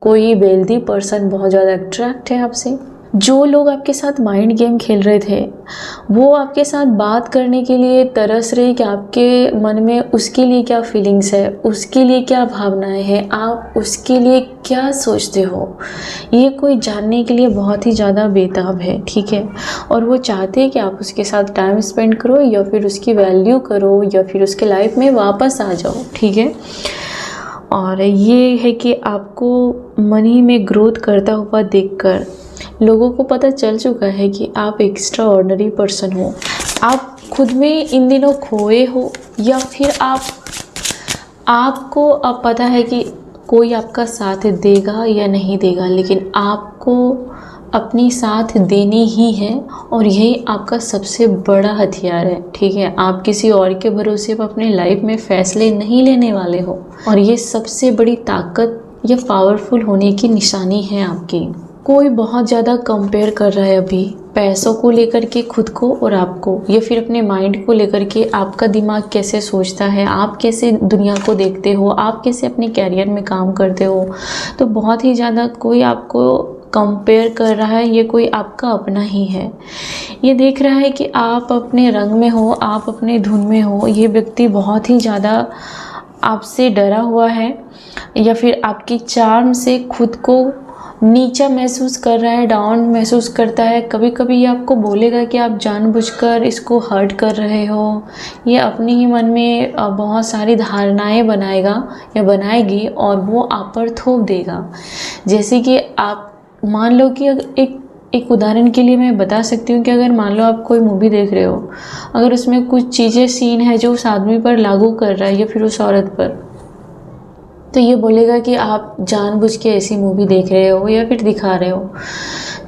कोई wealthy person बहुत ज़्यादा अट्रैक्ट है आपसे। जो लोग आपके साथ माइंड गेम खेल रहे थे वो आपके साथ बात करने के लिए तरस रहे कि आपके मन में उसके लिए क्या फीलिंग्स है, उसके लिए क्या भावनाएं हैं, आप उसके लिए क्या सोचते हो, ये कोई जानने के लिए बहुत ही ज़्यादा बेताब है, ठीक है। और वो चाहते हैं कि आप उसके साथ टाइम स्पेंड करो या फिर उसकी वैल्यू करो या फिर उसके लाइफ में वापस आ जाओ, ठीक है। और ये है कि आपको मनी में ग्रोथ करता हुआ देखकर लोगों को पता चल चुका है कि आप एक्स्ट्रा ऑर्डिनरी पर्सन हो। आप खुद में इन दिनों खोए हो या फिर आपको अब पता है कि कोई आपका साथ देगा या नहीं देगा, लेकिन आपको अपनी साथ देनी ही है और यही आपका सबसे बड़ा हथियार है, ठीक है। आप किसी और के भरोसे पर अपने लाइफ में फ़ैसले नहीं लेने वाले हो और ये सबसे बड़ी ताकत या पावरफुल होने की निशानी है आपकी। कोई बहुत ज़्यादा कंपेयर कर रहा है अभी पैसों को लेकर के खुद को और आपको, या फिर अपने माइंड को लेकर के आपका दिमाग कैसे सोचता है, आप कैसे दुनिया को देखते हो, आप कैसे अपने कैरियर में काम करते हो। तो बहुत ही ज़्यादा कोई आपको कंपेयर कर रहा है, ये कोई आपका अपना ही है। ये देख रहा है कि आप अपने रंग में हो, आप अपने धुन में हो। ये व्यक्ति बहुत ही ज़्यादा आपसे डरा हुआ है या फिर आपकी चार्म से खुद को नीचा महसूस कर रहा है, डाउन महसूस करता है। कभी कभी ये आपको बोलेगा कि आप जानबूझकर इसको हर्ट कर रहे हो। ये अपने ही मन में बहुत सारी धारणाएं बनाएगा या बनाएगी और वो आप पर थोप देगा। जैसे कि आप मान लो कि एक उदाहरण के लिए मैं बता सकती हूँ कि अगर मान लो आप कोई मूवी देख रहे हो, अगर उसमें कुछ चीज़ें सीन है जो उस आदमी पर लागू कर रहा है या फिर उस औरत पर, तो ये बोलेगा कि आप जानबूझ के ऐसी मूवी देख रहे हो या फिर दिखा रहे हो।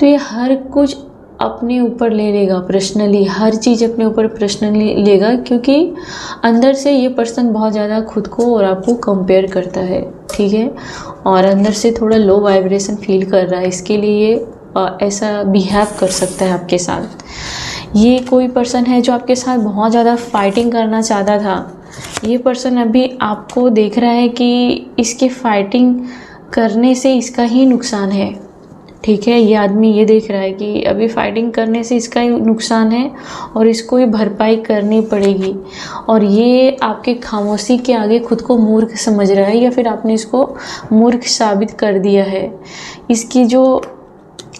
तो ये हर कुछ अपने ऊपर ले लेगा पर्सनली, हर चीज़ अपने ऊपर पर्सनली लेगा, क्योंकि अंदर से ये पर्सन बहुत ज़्यादा खुद को और आपको कंपेयर करता है, ठीक है। और अंदर से थोड़ा लो वाइब्रेशन फील कर रहा है, इसके लिए ऐसा बिहेव कर सकता है आपके साथ। ये कोई पर्सन है जो आपके साथ बहुत ज़्यादा फाइटिंग करना चाहता था। ये पर्सन अभी आपको देख रहा है कि इसके फाइटिंग करने से इसका ही नुकसान है, ठीक है। ये आदमी ये देख रहा है कि अभी फाइटिंग करने से इसका ही नुकसान है और इसको ही भरपाई करनी पड़ेगी। और ये आपके खामोशी के आगे खुद को मूर्ख समझ रहा है या फिर आपने इसको मूर्ख साबित कर दिया है। इसकी जो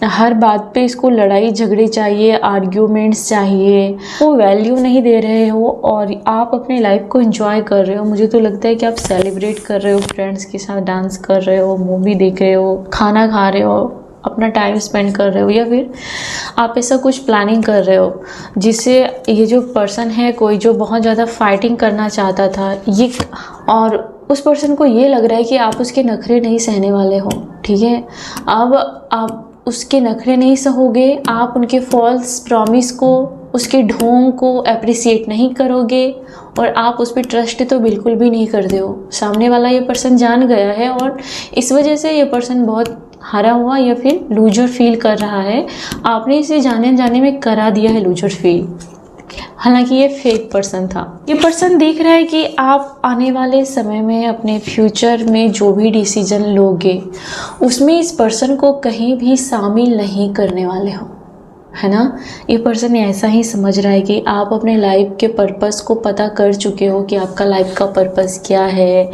हर बात पे इसको लड़ाई झगड़े चाहिए, आर्ग्यूमेंट्स चाहिए, वो वैल्यू नहीं दे रहे हो और आप अपने लाइफ को एंजॉय कर रहे हो। मुझे तो लगता है कि आप सेलिब्रेट कर रहे हो, फ्रेंड्स के साथ डांस कर रहे हो, मूवी देख रहे हो, खाना खा रहे हो, अपना टाइम स्पेंड कर रहे हो, या फिर आप ऐसा कुछ प्लानिंग कर रहे हो जिससे ये जो पर्सन है कोई जो बहुत ज़्यादा फाइटिंग करना चाहता था ये, और उस पर्सन को ये लग रहा है कि आप उसके नखरे नहीं सहने वाले हो, ठीक है। अब आप उसके नखरे नहीं सहोगे, आप उनके फॉल्स प्रॉमिस को, उसके ढोंग को अप्रिसिएट नहीं करोगे और आप उस पर ट्रस्ट तो बिल्कुल भी नहीं करते हो। सामने वाला ये पर्सन जान गया है और इस वजह से ये पर्सन बहुत हारा हुआ या फिर लूजर फील कर रहा है। आपने इसे जाने जाने में करा दिया है लूजर फील, हालांकि ये फेक पर्सन था। ये पर्सन देख रहा है कि आप आने वाले समय में अपने फ्यूचर में जो भी डिसीजन लोगे उसमें इस पर्सन को कहीं भी शामिल नहीं करने वाले हो, है ना। ये पर्सन ऐसा ही समझ रहा है कि आप अपने लाइफ के पर्पस को पता कर चुके हो कि आपका लाइफ का पर्पस क्या है,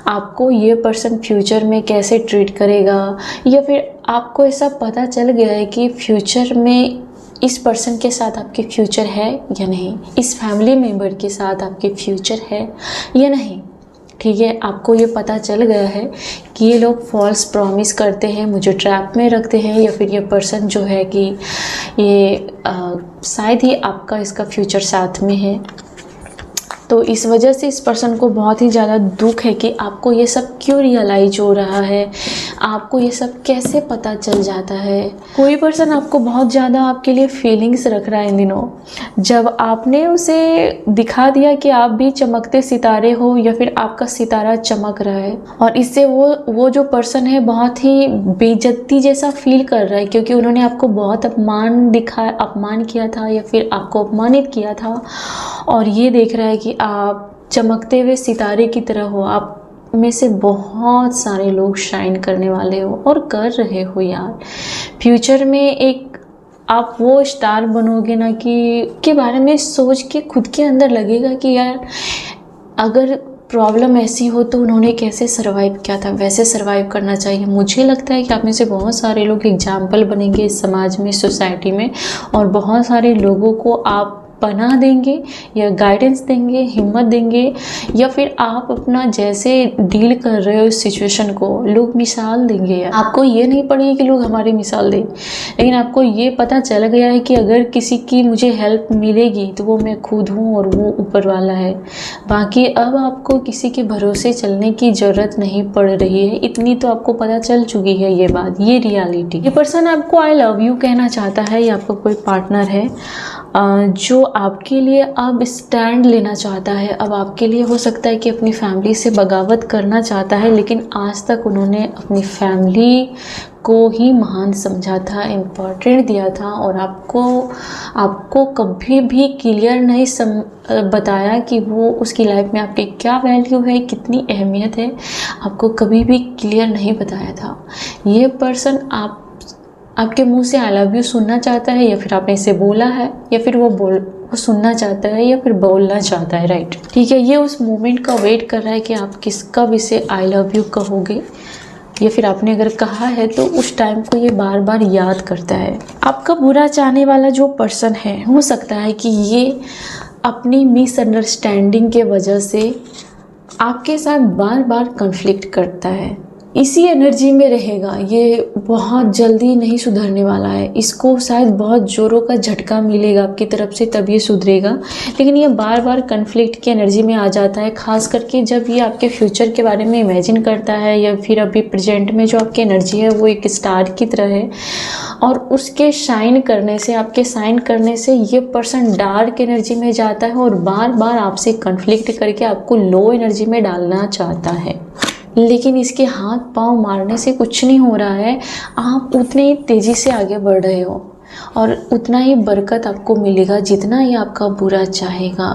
आपको ये पर्सन फ्यूचर में कैसे ट्रीट करेगा, या फिर आपको ऐसा पता चल गया है कि फ्यूचर में इस पर्सन के साथ आपके फ्यूचर है या नहीं, इस फैमिली मेम्बर के साथ आपके फ्यूचर है या नहीं, ठीक है। आपको ये पता चल गया है कि ये लोग फॉल्स प्रॉमिस करते हैं, मुझे ट्रैप में रखते हैं, या फिर ये पर्सन जो है कि ये शायद ही आपका इसका फ्यूचर साथ में है। तो इस वजह से इस पर्सन को बहुत ही ज़्यादा दुख है कि आपको ये सब क्यों रियलाइज हो रहा है, आपको ये सब कैसे पता चल जाता है। कोई पर्सन आपको बहुत ज़्यादा आपके लिए फीलिंग्स रख रहा है इन दिनों, जब आपने उसे दिखा दिया कि आप भी चमकते सितारे हो या फिर आपका सितारा चमक रहा है, और इससे वो जो पर्सन है बहुत ही बेइज्जती जैसा फील कर रहा है, क्योंकि उन्होंने आपको बहुत अपमान किया था या फिर आपको अपमानित किया था। और ये देख रहा है कि आप चमकते हुए सितारे की तरह हो, आप में से बहुत सारे लोग शाइन करने वाले हो और कर रहे हो यार। फ्यूचर में एक आप वो स्टार बनोगे ना कि के बारे में सोच के खुद के अंदर लगेगा कि यार अगर प्रॉब्लम ऐसी हो तो उन्होंने कैसे सरवाइव किया था, वैसे सरवाइव करना चाहिए। मुझे लगता है कि आप में से बहुत सारे लोग एग्जाम्पल बनेंगे इस समाज में, सोसाइटी में, और बहुत सारे लोगों को आप पनाह देंगे या गाइडेंस देंगे, हिम्मत देंगे, या फिर आप अपना जैसे डील कर रहे हो इस सिचुएशन को लोग मिसाल देंगे। यार आपको ये नहीं पड़ी कि लोग हमारी मिसाल दें, लेकिन आपको ये पता चल गया है कि अगर किसी की मुझे हेल्प मिलेगी तो वो मैं खुद हूँ और वो ऊपर वाला है। बाकी अब आपको किसी के भरोसे चलने की ज़रूरत नहीं पड़ रही है, इतनी तो आपको पता चल चुकी है ये बात, ये रियलिटी। ये पर्सन आपको आई लव यू कहना चाहता है, या आपका कोई पार्टनर है जो आपके लिए अब स्टैंड लेना चाहता है। अब आपके लिए हो सकता है कि अपनी फैमिली से बगावत करना चाहता है, लेकिन आज तक उन्होंने अपनी फैमिली को ही महान समझा था, इम्पोर्टेंट दिया था, और आपको कभी भी क्लियर नहीं बताया कि वो उसकी लाइफ में आपकी क्या वैल्यू है, कितनी अहमियत है, आपको कभी भी क्लियर नहीं बताया था। ये पर्सन आपके मुंह से आई लव यू सुनना चाहता है, या फिर आपने इसे बोला है, या फिर वो सुनना चाहता है या फिर बोलना चाहता है, राइट। ठीक है, ये उस मोमेंट का वेट कर रहा है कि आप कब इसे आई लव यू कहोगे, या फिर आपने अगर कहा है तो उस टाइम को ये बार बार याद करता है। आपका बुरा चाहने वाला जो पर्सन है, हो सकता है कि ये अपनी मिसअंडरस्टैंडिंग के वजह से आपके साथ बार बार कॉन्फ्लिक्ट करता है, इसी एनर्जी में रहेगा। ये बहुत जल्दी नहीं सुधरने वाला है, इसको शायद बहुत ज़ोरों का झटका मिलेगा आपकी तरफ से तब ये सुधरेगा, लेकिन ये बार बार कन्फ्लिक्ट की एनर्जी में आ जाता है, खास करके जब ये आपके फ्यूचर के बारे में इमेजिन करता है, या फिर अभी प्रेजेंट में जो आपकी एनर्जी है वो एक स्टार की तरह है, और उसके शाइन करने से, आपके शाइन करने से ये पर्सन डार्क एनर्जी में जाता है और बार बार आपसे कन्फ्लिक्ट करके आपको लो एनर्जी में डालना चाहता है। लेकिन इसके हाथ पांव मारने से कुछ नहीं हो रहा है, आप उतने ही तेज़ी से आगे बढ़ रहे हो और उतना ही बरकत आपको मिलेगा जितना ही आपका बुरा चाहेगा।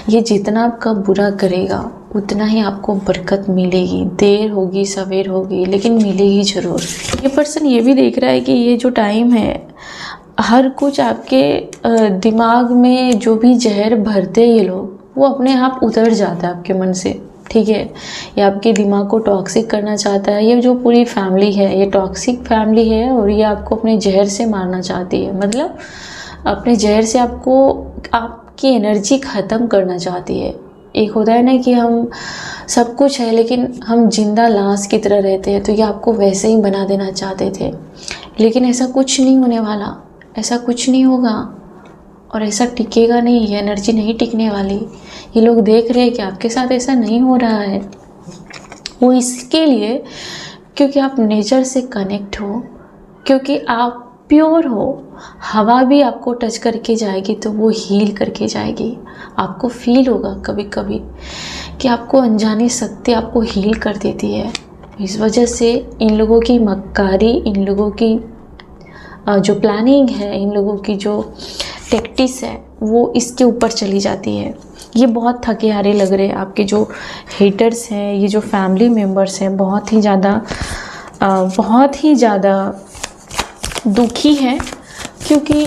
ये जितना आपका बुरा करेगा उतना ही आपको बरकत मिलेगी, देर होगी सवेर होगी लेकिन मिलेगी ज़रूर। ये पर्सन ये भी देख रहा है कि ये जो टाइम है, हर कुछ आपके दिमाग में जो भी जहर भरते ये लोग, वो अपने आप उतर जाता है आपके मन से। ठीक है, ये आपके दिमाग को टॉक्सिक करना चाहता है। ये जो पूरी फैमिली है ये टॉक्सिक फैमिली है, और ये आपको अपने जहर से मारना चाहती है, मतलब अपने जहर से आपकी एनर्जी ख़त्म करना चाहती है। एक होता है ना कि हम सब कुछ है लेकिन हम जिंदा लाश की तरह रहते हैं, तो ये आपको वैसे ही बना देना चाहते थे, लेकिन ऐसा कुछ नहीं होने वाला, ऐसा कुछ नहीं होगा और ऐसा टिकेगा नहीं, ये एनर्जी नहीं टिकने वाली। ये लोग देख रहे हैं कि आपके साथ ऐसा नहीं हो रहा है, वो इसके लिए क्योंकि आप नेचर से कनेक्ट हो, क्योंकि आप प्योर हो। हवा भी आपको टच करके जाएगी तो वो हील करके जाएगी। आपको फील होगा कभी कभी कि आपको अनजानी शक्ति आपको हील कर देती है। इस वजह से इन लोगों की मक्कारी, इन लोगों की जो प्लानिंग है, इन लोगों की जो टैक्टिक्स है वो इसके ऊपर चली जाती है। ये बहुत थके हारे लग रहे हैं। आपके जो हेटर्स हैं, ये जो फैमिली मेम्बर्स हैं, बहुत ही ज़्यादा दुखी हैं, क्योंकि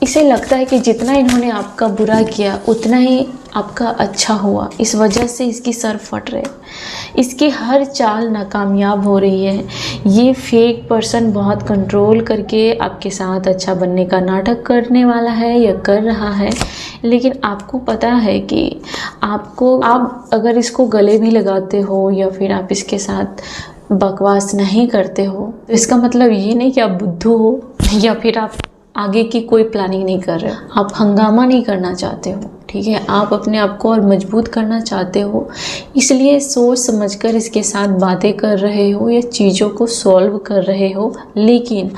इसे लगता है कि जितना इन्होंने आपका बुरा किया उतना ही आपका अच्छा हुआ। इस वजह से इसकी सर फट रहे, इसकी हर चाल नाकामयाब हो रही है। ये फेक पर्सन बहुत कंट्रोल करके आपके साथ अच्छा बनने का नाटक करने वाला है या कर रहा है, लेकिन आपको पता है कि आप अगर इसको गले भी लगाते हो या फिर आप इसके साथ बकवास नहीं करते हो तो इसका मतलब ये नहीं कि आप बुद्धू हो या फिर आप आगे की कोई प्लानिंग नहीं कर रहे हो, आप हंगामा नहीं करना चाहते हो। ठीक है, आप अपने आप को और मजबूत करना चाहते हो, इसलिए सोच समझकर इसके साथ बातें कर रहे हो या चीज़ों को सॉल्व कर रहे हो, लेकिन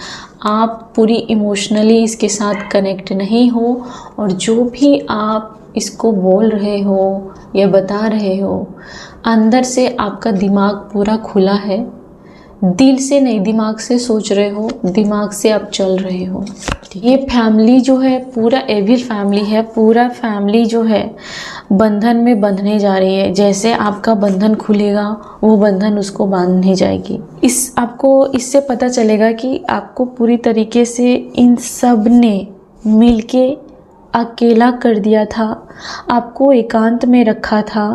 आप पूरी इमोशनली इसके साथ कनेक्ट नहीं हो। और जो भी आप इसको बोल रहे हो या बता रहे हो, अंदर से आपका दिमाग पूरा खुला है दिल से नहीं, दिमाग से सोच रहे हो, दिमाग से आप चल रहे हो। ये फैमिली जो है पूरा एविल फैमिली है, पूरा फैमिली जो है बंधन में बंधने जा रही है। जैसे आपका बंधन खुलेगा वो बंधन उसको बांधने जाएगी। आपको इससे पता चलेगा कि आपको पूरी तरीके से इन सब ने मिलके अकेला कर दिया था, आपको एकांत में रखा था,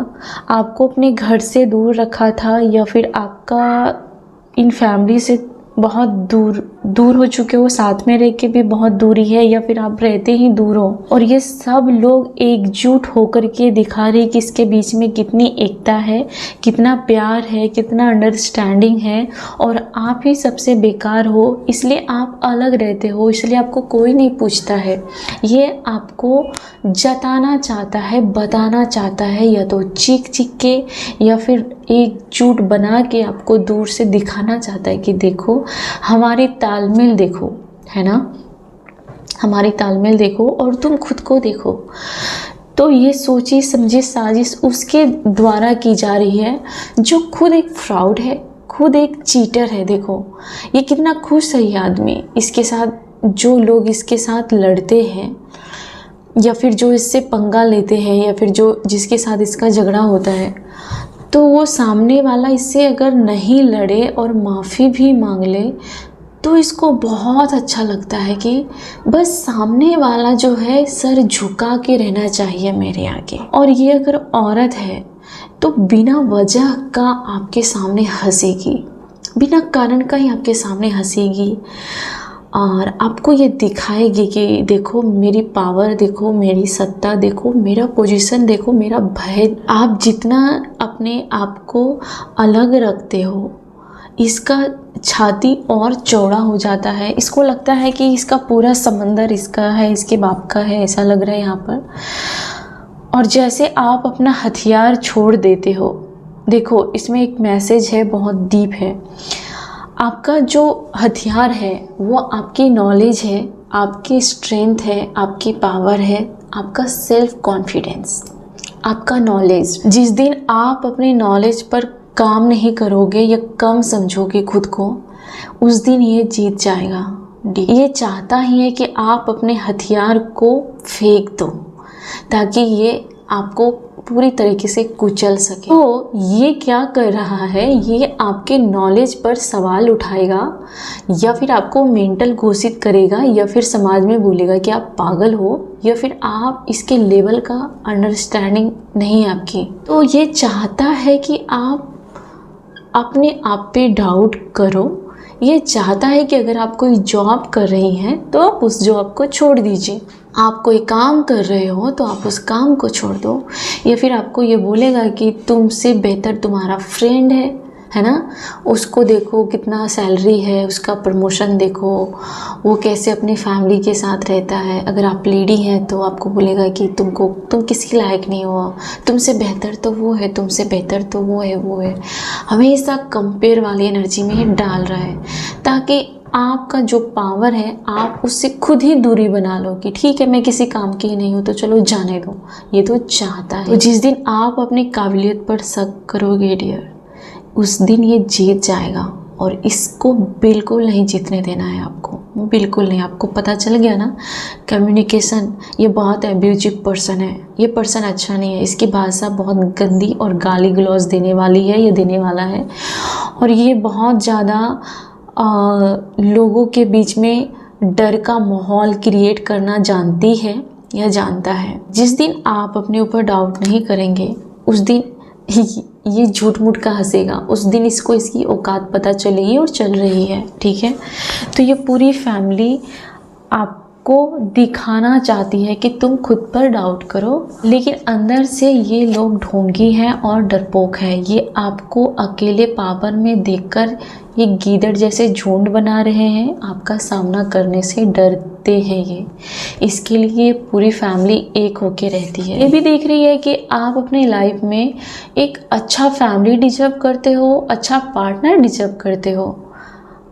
आपको अपने घर से दूर रखा था, या फिर आपका इन फैमिली से बहुत दूर हो चुके हो, साथ में रह के भी बहुत दूरी है, या फिर आप रहते ही दूर हो। और ये सब लोग एकजुट होकर के दिखा रहे कि इसके बीच में कितनी एकता है, कितना प्यार है, कितना अंडरस्टैंडिंग है, और आप ही सबसे बेकार हो, इसलिए आप अलग रहते हो, इसलिए आपको कोई नहीं पूछता है। ये आपको जताना चाहता है, बताना चाहता है, या तो चीख चीख के या फिर एकजुट बना के आपको दूर से दिखाना चाहता है कि देखो हमारी तालमेल देखो, है ना, हमारी तालमेल देखो और तुम खुद को देखो। तो ये सोची समझी साजिश उसके द्वारा की जा रही है जो खुद एक फ्रॉड है, खुद एक चीटर है। देखो ये कितना खुश है ये आदमी, इसके साथ जो लोग इसके साथ लड़ते हैं या फिर जो इससे पंगा लेते हैं या फिर जो जिसके साथ इसका झगड़ा होता है, तो वो सामने वाला इससे अगर नहीं लड़े और माफ़ी भी मांग ले तो इसको बहुत अच्छा लगता है कि बस सामने वाला जो है सर झुका के रहना चाहिए मेरे आगे। और ये अगर औरत है तो बिना वजह का आपके सामने हंसेगी, बिना कारण का ही आपके सामने हंसेगी और आपको ये दिखाएगी कि देखो मेरी पावर, देखो मेरी सत्ता, देखो मेरा पोजीशन, देखो मेरा भय। आप जितना अपने आप को अलग रखते हो इसका छाती और चौड़ा हो जाता है। इसको लगता है कि इसका पूरा समंदर इसका है, इसके बाप का है, ऐसा लग रहा है यहाँ पर। और जैसे आप अपना हथियार छोड़ देते हो, देखो इसमें एक मैसेज है, बहुत डीप है। आपका जो हथियार है वो आपकी नॉलेज है, आपकी स्ट्रेंथ है, आपकी पावर है, आपका सेल्फ कॉन्फिडेंस, आपका नॉलेज। जिस दिन आप अपने नॉलेज पर काम नहीं करोगे या कम समझोगे खुद को, उस दिन ये जीत जाएगा। ये चाहता ही है कि आप अपने हथियार को फेंक दो ताकि ये आपको पूरी तरीके से कुचल सके। तो ये क्या कर रहा है, ये आपके नॉलेज पर सवाल उठाएगा या फिर आपको मेंटल घोषित करेगा या फिर समाज में बोलेगा कि आप पागल हो या फिर आप इसके लेवल का अंडरस्टैंडिंग नहीं है आपकी। तो ये चाहता है कि आप अपने आप पे डाउट करो। ये चाहता है कि अगर आप कोई जॉब कर रही हैं तो आप उस जॉब को छोड़ दीजिए, आप कोई काम कर रहे हो तो आप उस काम को छोड़ दो। या फिर आपको ये बोलेगा कि तुमसे बेहतर तुम्हारा फ्रेंड है ना, उसको देखो कितना सैलरी है, उसका प्रमोशन देखो, वो कैसे अपनी फैमिली के साथ रहता है। अगर आप लेडी हैं तो आपको बोलेगा कि तुम किसी लायक नहीं हो, तुमसे बेहतर तो वो है, तुमसे बेहतर तो वो है। हमेशा कंपेयर वाली एनर्जी में ही डाल रहा है ताकि आपका जो पावर है आप उससे खुद ही दूरी बना लो कि ठीक है मैं किसी काम की ही नहीं हूँ तो चलो जाने दो। ये तो चाहता है। तो जिस दिन आप अपनी काबिलियत पर शक करोगे डियर, उस दिन ये जीत जाएगा और इसको बिल्कुल नहीं जीतने देना है आपको, बिल्कुल नहीं। आपको पता चल गया ना, कम्युनिकेशन ये बहुत एब्यूजिव पर्सन है, ये पर्सन अच्छा नहीं है, इसकी भाषा बहुत गंदी और गाली गलौज देने वाली है, ये देने वाला है। और ये बहुत ज़्यादा लोगों के बीच में डर का माहौल क्रिएट करना जानती है या जानता है। जिस दिन आप अपने ऊपर डाउट नहीं करेंगे उस दिन ये झूठ मूठ का हंसेगा, उस दिन इसको इसकी औकात पता चलेगी और चल रही है, ठीक है। तो ये पूरी फैमिली आपको दिखाना चाहती है कि तुम खुद पर डाउट करो, लेकिन अंदर से ये लोग ढोंगी हैं और डरपोक है। ये आपको अकेले पावर में देखकर ये गीदड़ जैसे झुंड बना रहे हैं, आपका सामना करने से डरते हैं ये। इसके लिए पूरी फैमिली एक होके रहती है। ये भी देख रही है कि आप अपने लाइफ में एक अच्छा फैमिली डिजर्व करते हो, अच्छा पार्टनर डिजर्व करते हो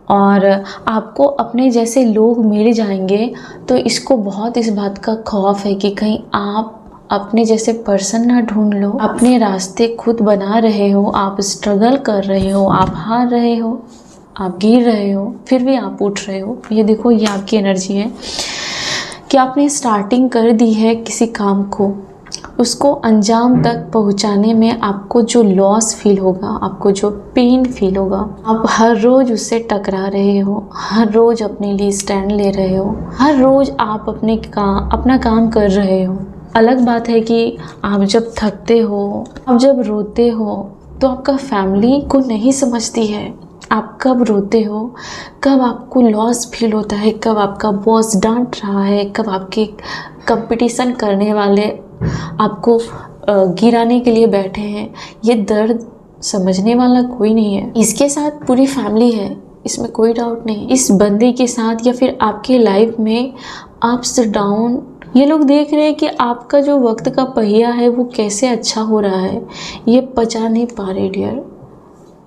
और आपको अपने जैसे लोग मिल जाएंगे। तो इसको बहुत इस बात का खौफ है कि कहीं आप अपने जैसे पर्सन ना ढूंढ लो। अपने रास्ते खुद बना रहे हो, आप स्ट्रगल कर रहे हो, आप हार रहे हो, आप गिर रहे हो फिर भी आप उठ रहे हो। ये देखो, ये आपकी एनर्जी है कि आपने स्टार्टिंग कर दी है किसी काम को, उसको अंजाम तक पहुंचाने में आपको जो लॉस फील होगा, आपको जो पेन फील होगा, आप हर रोज़ उससे टकरा रहे हो, हर रोज़ अपने लिए स्टैंड ले रहे हो, हर रोज़ आप अपना काम कर रहे हो। अलग बात है कि आप जब थकते हो, आप जब रोते हो तो आपका फैमिली को नहीं समझती है। आप कब रोते हो, कब आपको लॉस फील होता है, कब आपका बॉस डांट रहा है, कब आपके कंपटीशन करने वाले आपको गिराने के लिए बैठे हैं, ये दर्द समझने वाला कोई नहीं है। इसके साथ पूरी फैमिली है, इसमें कोई डाउट नहीं। इस बंदे के साथ या फिर आपके लाइफ में अप्स डाउन, ये लोग देख रहे हैं कि आपका जो वक्त का पहिया है वो कैसे अच्छा हो रहा है। ये पचा नहीं पा रहे डियर,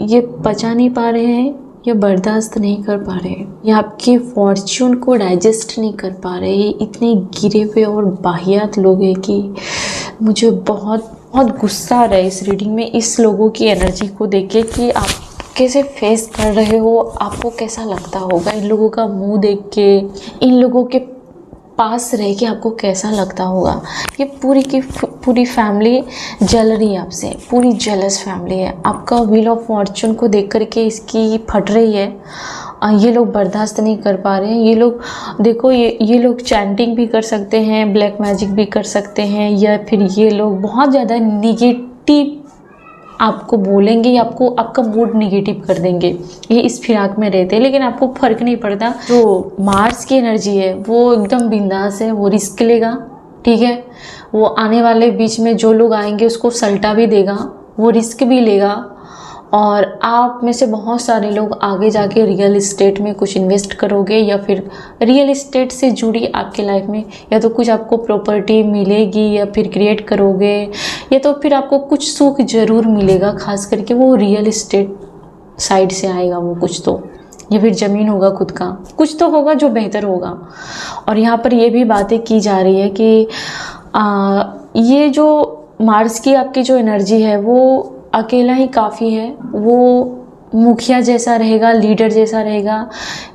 ये पचा नहीं पा रहे हैं, ये बर्दाश्त नहीं कर पा रहे, ये आपके फॉर्च्यून को डाइजेस्ट नहीं कर पा रहे। ये इतने गिरे हुए और बाहियात लोग हैं कि मुझे बहुत बहुत गुस्सा आ रहा है इस रीडिंग में, इस लोगों की एनर्जी को देख के कि आप कैसे फेस कर रहे हो, आपको कैसा लगता होगा इन लोगों का मुंह देख के, इन लोगों के पास रह के आपको कैसा लगता होगा। ये पूरी की पूरी फैमिली जल रही है आपसे, पूरी जेलस फैमिली है। आपका व्हील ऑफ फॉर्च्यून को देख करके इसकी फट रही है। ये लोग बर्दाश्त नहीं कर पा रहे हैं। ये लोग देखो, ये लोग चैंटिंग भी कर सकते हैं, ब्लैक मैजिक भी कर सकते हैं, या फिर ये लोग बहुत ज़्यादा निगेटिव आपको बोलेंगे या आपका मूड निगेटिव कर देंगे। ये इस फिराक में रहते हैं, लेकिन आपको फ़र्क नहीं पड़ता। जो मार्स की एनर्जी है वो एकदम बिंदास है, वो रिस्क लेगा, ठीक है। वो आने वाले बीच में जो लोग आएंगे उसको सल्टा भी देगा, वो रिस्क भी लेगा। और आप में से बहुत सारे लोग आगे जाके रियल इस्टेट में कुछ इन्वेस्ट करोगे, या फिर रियल इस्टेट से जुड़ी आपके लाइफ में या तो कुछ आपको प्रॉपर्टी मिलेगी, या फिर क्रिएट करोगे, या तो फिर आपको कुछ सुख ज़रूर मिलेगा। खास करके वो रियल इस्टेट साइड से आएगा वो कुछ तो, या फिर ज़मीन होगा खुद का, कुछ तो होगा जो बेहतर होगा। और यहाँ पर ये भी बातें की जा रही है कि ये जो मार्स की आपकी जो एनर्जी है वो अकेला ही काफ़ी है, वो मुखिया जैसा रहेगा, लीडर जैसा रहेगा।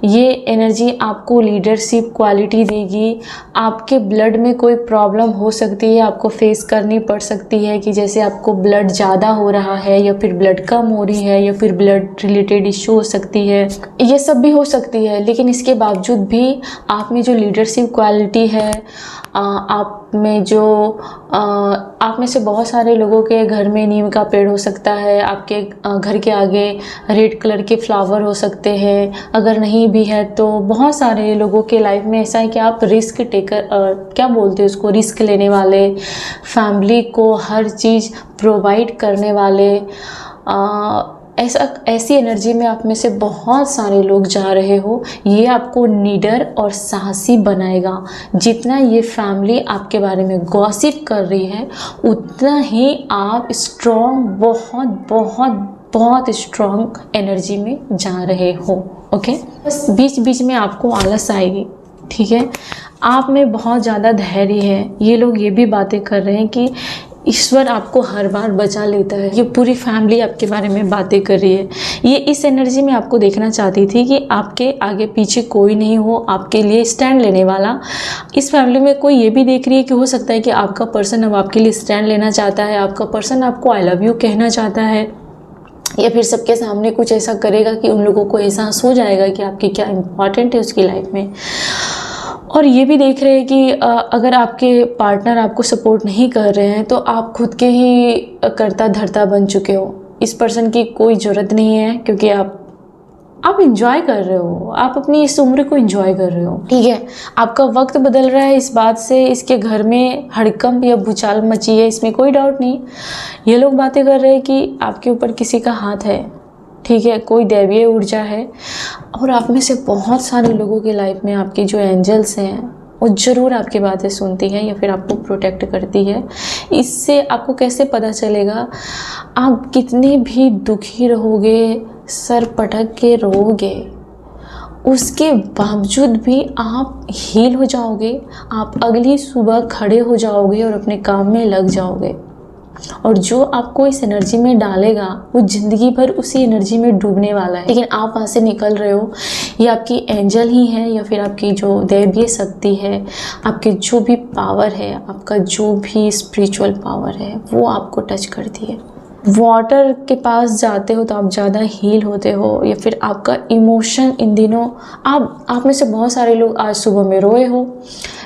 ये एनर्जी आपको लीडरशिप क्वालिटी देगी। आपके ब्लड में कोई प्रॉब्लम हो सकती है, आपको फेस करनी पड़ सकती है, कि जैसे आपको ब्लड ज़्यादा हो रहा है, या फिर ब्लड कम हो रही है, या फिर ब्लड रिलेटेड इश्यू हो सकती है, ये सब भी हो सकती है। लेकिन इसके बावजूद भी आप में जो लीडरशिप क्वालिटी है, आप में से बहुत सारे लोगों के घर में नीम का पेड़ हो सकता है, आपके घर के आगे रेड कलर के फ्लावर हो सकते हैं। अगर नहीं भी है तो बहुत सारे लोगों के लाइफ में ऐसा है कि आप रिस्क टेकर, क्या बोलते हैं उसको, रिस्क लेने वाले, फैमिली को हर चीज़ प्रोवाइड करने वाले, ऐसी एनर्जी में आप में से बहुत सारे लोग जा रहे हो। ये आपको नीडर और साहसी बनाएगा। जितना ये फैमिली आपके बारे में गॉसिप कर रही है, उतना ही आप स्ट्रॉन्ग, बहुत बहुत बहुत स्ट्रॉन्ग एनर्जी में जा रहे हो। ओके, बस बीच बीच में आपको आलस आएगी, ठीक है। आप में बहुत ज़्यादा धैर्य है। ये लोग ये भी बातें कर रहे हैं कि ईश्वर आपको हर बार बचा लेता है। ये पूरी फैमिली आपके बारे में बातें कर रही है। ये इस एनर्जी में आपको देखना चाहती थी कि आपके आगे पीछे कोई नहीं हो आपके लिए स्टैंड लेने वाला। इस फैमिली में कोई ये भी देख रही है कि हो सकता है कि आपका पर्सन अब आपके लिए स्टैंड लेना चाहता है, आपका पर्सन आपको आई लव यू कहना चाहता है, या फिर सबके सामने कुछ ऐसा करेगा कि उन लोगों को एहसास हो जाएगा कि आपकी क्या इम्पॉर्टेंट है उसकी लाइफ में। और ये भी देख रहे हैं कि अगर आपके पार्टनर आपको सपोर्ट नहीं कर रहे हैं तो आप खुद के ही करता धरता बन चुके हो। इस पर्सन की कोई ज़रूरत नहीं है, क्योंकि आप इंजॉय कर रहे हो, आप अपनी इस उम्र को इंजॉय कर रहे हो, ठीक है। आपका वक्त बदल रहा है, इस बात से इसके घर में हड़कंप या भूचाल मची है, इसमें कोई डाउट नहीं। ये लोग बातें कर रहे हैं कि आपके ऊपर किसी का हाथ है, ठीक है, कोई दैवीय ऊर्जा है। और आप में से बहुत सारे लोगों की लाइफ में आपकी जो एंजल्स हैं वो ज़रूर आपकी बातें सुनती है या फिर आपको प्रोटेक्ट करती है। इससे आपको कैसे पता चलेगा? आप कितने भी दुखी रहोगे, सर पटक के रोओगे, उसके बावजूद भी आप हील हो जाओगे। आप अगली सुबह खड़े हो जाओगे और अपने काम में लग जाओगे। और जो आपको इस एनर्जी में डालेगा वो ज़िंदगी भर उसी एनर्जी में डूबने वाला है। लेकिन आप वहाँ से निकल रहे हो, ये आपकी एंजल ही है या फिर आपकी जो दैवीय शक्ति है, आपके जो भी पावर है, आपका जो भी स्पिरिचुअल पावर है, वो आपको टच करती है। वाटर के पास जाते हो तो आप ज़्यादा हील होते हो, या फिर आपका इमोशन इन दिनों, आप में से बहुत सारे लोग आज सुबह में रोए हो,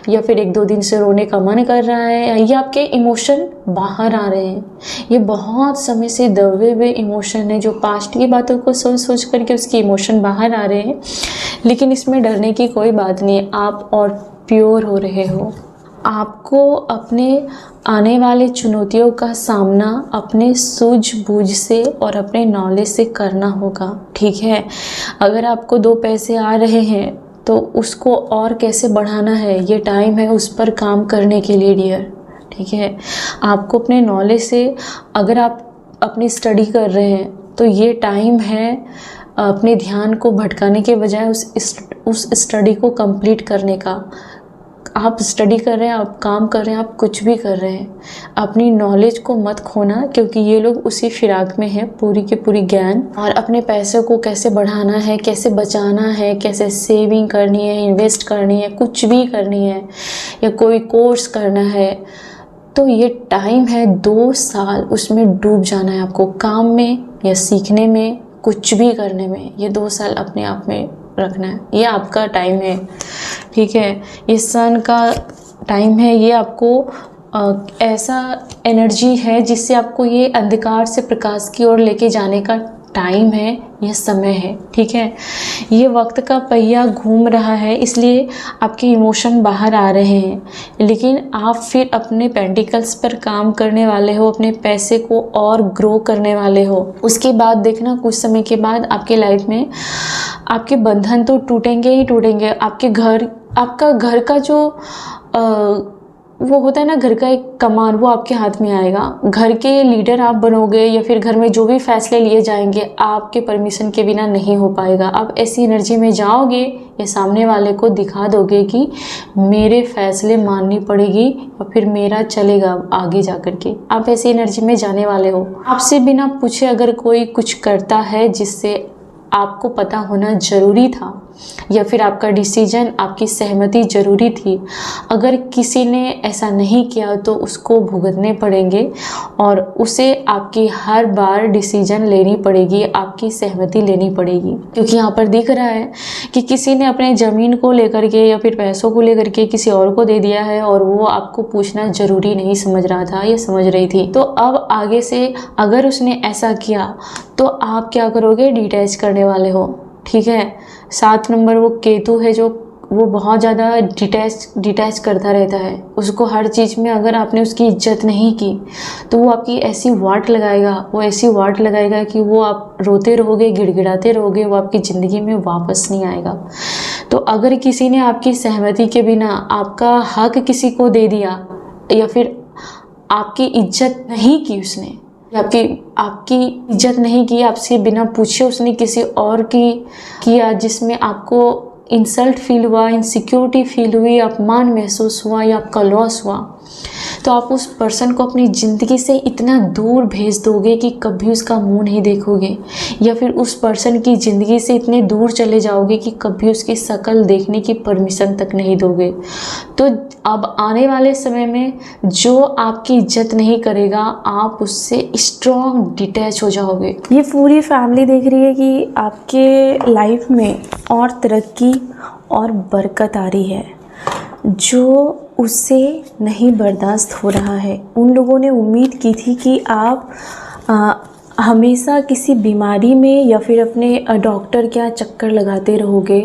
या फिर 1-2 दिन से रोने का मन कर रहा है, या आपके इमोशन बाहर आ रहे हैं। ये बहुत समय से दबे हुए इमोशन है जो पास्ट की बातों को सोच सोच करके उसकी इमोशन बाहर आ रहे हैं। लेकिन इसमें डरने की कोई बात नहीं है, आप और प्योर हो रहे हो। आपको अपने आने वाले चुनौतियों का सामना अपने सूझबूझ से और अपने नॉलेज से करना होगा, ठीक है। अगर आपको 2 पैसे आ रहे हैं तो उसको और कैसे बढ़ाना है, ये टाइम है उस पर काम करने के लिए डियर, ठीक है। आपको अपने नॉलेज से, अगर आप अपनी स्टडी कर रहे हैं तो ये टाइम है अपने ध्यान को भटकाने के बजाय उस स्टडी को कंप्लीट करने का। आप स्टडी कर रहे हैं, आप काम कर रहे हैं, आप कुछ भी कर रहे हैं, अपनी नॉलेज को मत खोना, क्योंकि ये लोग उसी फिराक में हैं, पूरी की पूरी ज्ञान। और अपने पैसे को कैसे बढ़ाना है, कैसे बचाना है, कैसे सेविंग करनी है, इन्वेस्ट करनी है, कुछ भी करनी है, या कोई कोर्स करना है, तो ये टाइम है 2 साल उसमें डूब जाना है आपको, काम में या सीखने में, कुछ भी करने में। ये 2 साल अपने आप में रखना है, ये आपका टाइम है, ठीक है। ये सन का टाइम है, ये आपको ऐसा एनर्जी है जिससे आपको ये अंधकार से प्रकाश की ओर लेके जाने का टाइम है, यह समय है, ठीक है। ये वक्त का पहिया घूम रहा है, इसलिए आपके इमोशन बाहर आ रहे हैं, लेकिन आप फिर अपने पेंटिकल्स पर काम करने वाले हो, अपने पैसे को और ग्रो करने वाले हो। उसके बाद देखना, कुछ समय के बाद आपके लाइफ में आपके बंधन तो टूटेंगे ही टूटेंगे। आपका घर का जो वो होता है ना, घर का एक कमान, वो आपके हाथ में आएगा। घर के लीडर आप बनोगे, या फिर घर में जो भी फैसले लिए जाएंगे आपके परमिशन के बिना नहीं हो पाएगा। आप ऐसी एनर्जी में जाओगे या सामने वाले को दिखा दोगे कि मेरे फैसले माननी पड़ेगी या फिर मेरा चलेगा आगे जा कर के। आप ऐसी एनर्जी में जाने वाले हो। आपसे बिना पूछे अगर कोई कुछ करता है जिससे आपको पता होना ज़रूरी था, या फिर आपका डिसीजन, आपकी सहमति ज़रूरी थी, अगर किसी ने ऐसा नहीं किया तो उसको भुगतने पड़ेंगे, और उसे आपकी हर बार डिसीजन लेनी पड़ेगी, आपकी सहमति लेनी पड़ेगी। क्योंकि यहाँ पर दिख रहा है कि किसी ने अपने ज़मीन को लेकर के या फिर पैसों को लेकर के किसी और को दे दिया है, और वो आपको पूछना ज़रूरी नहीं समझ रहा था या समझ रही थी। तो अब आगे से अगर उसने ऐसा किया तो आप क्या करोगे? डिटैच करने वाले हो, ठीक है। 7 नंबर वो केतु है, जो वो बहुत ज़्यादा डिटैच करता रहता है। उसको हर चीज़ में अगर आपने उसकी इज्जत नहीं की तो वो आपकी ऐसी वाट लगाएगा कि वो आप रोते रहोगे, गिड़गिड़ाते रहोगे, वो आपकी ज़िंदगी में वापस नहीं आएगा। तो अगर किसी ने आपकी सहमति के बिना आपका हक किसी को दे दिया, या फिर आपकी इज्जत नहीं की उसने, आपकी इज्जत नहीं की, आपसे बिना पूछे उसने किसी और की किया, जिसमें आपको इंसल्ट फील हुआ, इनसिक्योरिटी फील हुई, अपमान महसूस हुआ या आपका लॉस हुआ, तो आप उस पर्सन को अपनी ज़िंदगी से इतना दूर भेज दोगे कि कभी उसका मुंह नहीं देखोगे, या फिर उस पर्सन की ज़िंदगी से इतने दूर चले जाओगे कि कभी उसकी शक्ल देखने की परमिशन तक नहीं दोगे। तो अब आने वाले समय में जो आपकी इज्जत नहीं करेगा, आप उससे स्ट्रॉन्ग डिटैच हो जाओगे। ये पूरी फैमिली देख रही है कि आपके लाइफ में और तरक्की और बरकत आ रही है, जो उससे नहीं बर्दाश्त हो रहा है। उन लोगों ने उम्मीद की थी कि आप हमेशा किसी बीमारी में या फिर अपने डॉक्टर क्या चक्कर लगाते रहोगे,